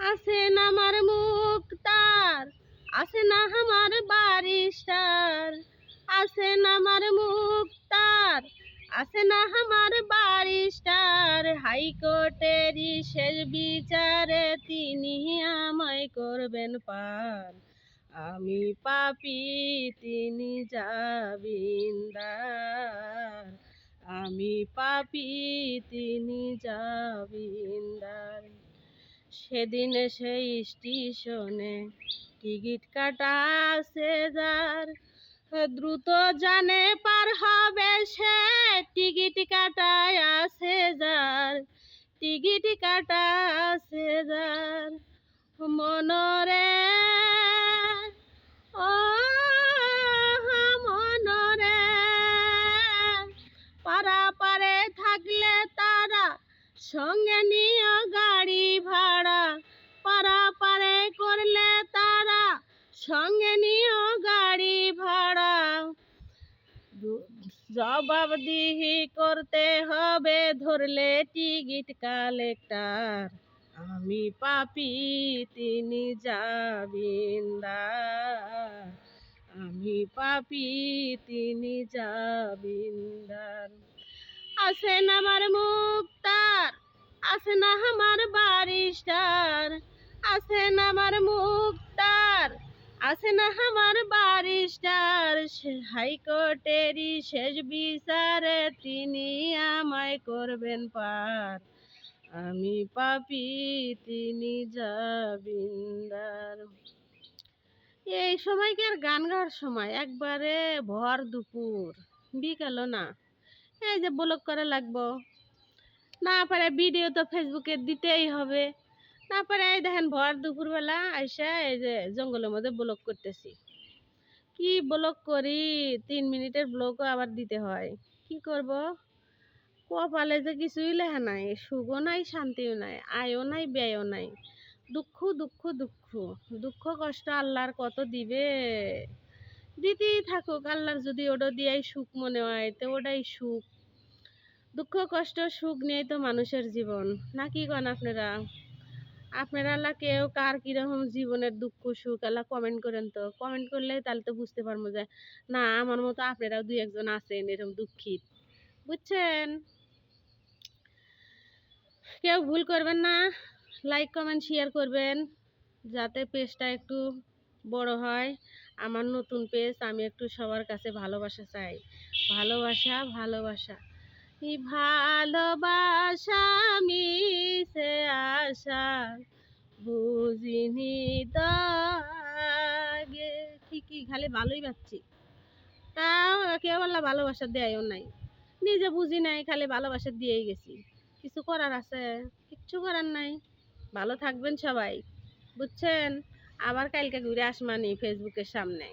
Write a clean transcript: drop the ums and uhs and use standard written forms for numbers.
আছেন আমার মুক্তার, আছেন আমার বারিস্টার, আছেন আমার মুক্তার, আছেন আমার বারিস্টার। হাইকোর্টেরই শেষ বিচারে তিনি আমায় করবেন পার। আমি পাপী, তিনি জামিনদার। আমি পাপী, তিনি জামিনদার। সেদিন সেই স্টেশনে টিকিট কাটা আছে যার, দ্রুত জানে পার হবে সে। টিকিট কাটায় আছে যার, টিকিট কাটা আছে যার। মনরে ও মনরে, পারাপারে থাকলে তারা সঙ্গে নিও গাড়ি ভাড়া। পারাপারে করলে তারা সঙ্গে নিও গাড়ি ভাড়া। জবাবদিহি করতে হবে ধরলে টিকিট কালেক্টর। আমি পাপী, তিনি জামিনদার। আমি পাপী, তিনি জামিনদার। আছেন আমার মুক্তার, আছেন আমার বারিস্টার, আছেন আমার মুক্তার, আছেন আমার বারিস্টার। হাইকোর্টেরই শেষ বিচারে তিনি আমায় করবেন পার। আমি পাপী, তিনি জামিনদার। এই সময়কার গান গাওয়ার সময় একবারে ভর দুপুর, বিকালও না। এই যে ব্লগ করা লাগবো, না পারে ভিডিও তো ফেসবুকে দিতেই হবে। না পারে এই দেখেন ভর দুপুরবেলা আইসা এই যে জঙ্গলের মধ্যে ব্লগ করতেছি। কি ব্লগ করি, 3 মিনিটের ব্লগও আবার দিতে হয়। কি করব, কপালে যে কিছুই লেখা নাই, সুখও নাই, শান্তিও নাই, আয়ও নাই, ব্যয়ও নাই। দুঃখ দুঃখ দুঃখ দুঃখ কষ্ট আল্লাহর কত দিবে, দিতেই থাকুক। আল্লাহর যদি ওটা দিয়াই সুখ মনে হয় তো ওটাই সুখ। দুঃখ কষ্ট সুখ নিয়েই তো মানুষের জীবন, না কি কন আপনারা? আপনারা আল্লাহ কেউ কার কিরকম জীবনের দুঃখ সুখ আল্লাহ কমেন্ট করেন তো। কমেন্ট করলে তাহলে তো বুঝতে পারবো যে না আমার মতো আপনারাও 2-1 জন আছেন এরকম দুঃখিত, বুঝছেন? কেউ ভুল করবেন না, লাইক কমেন্ট শেয়ার করবেন যাতে পেজটা একটু বড় হয়। আমার নতুন পেজ, আমি একটু সবার কাছে ভালোবাসা চাই। ভালোবাসা ভালোবাসা ভালোবাসা মিশে আশা বুঝিনি তো আগে। ঠিকই, খালি ভালোই পাচ্ছি, তাও কেউ বললা ভালোবাসা দেয়ও নাই। নিজে বুঝি নাই, খালি ভালোবাসা দিয়েই গেছি। কিছু করার আছে? কিচ্ছু করার নাই। ভালো থাকবেন সবাই, বুঝছেন? আবার কালকে ঘুরে আসমানি ফেসবুকের সামনে।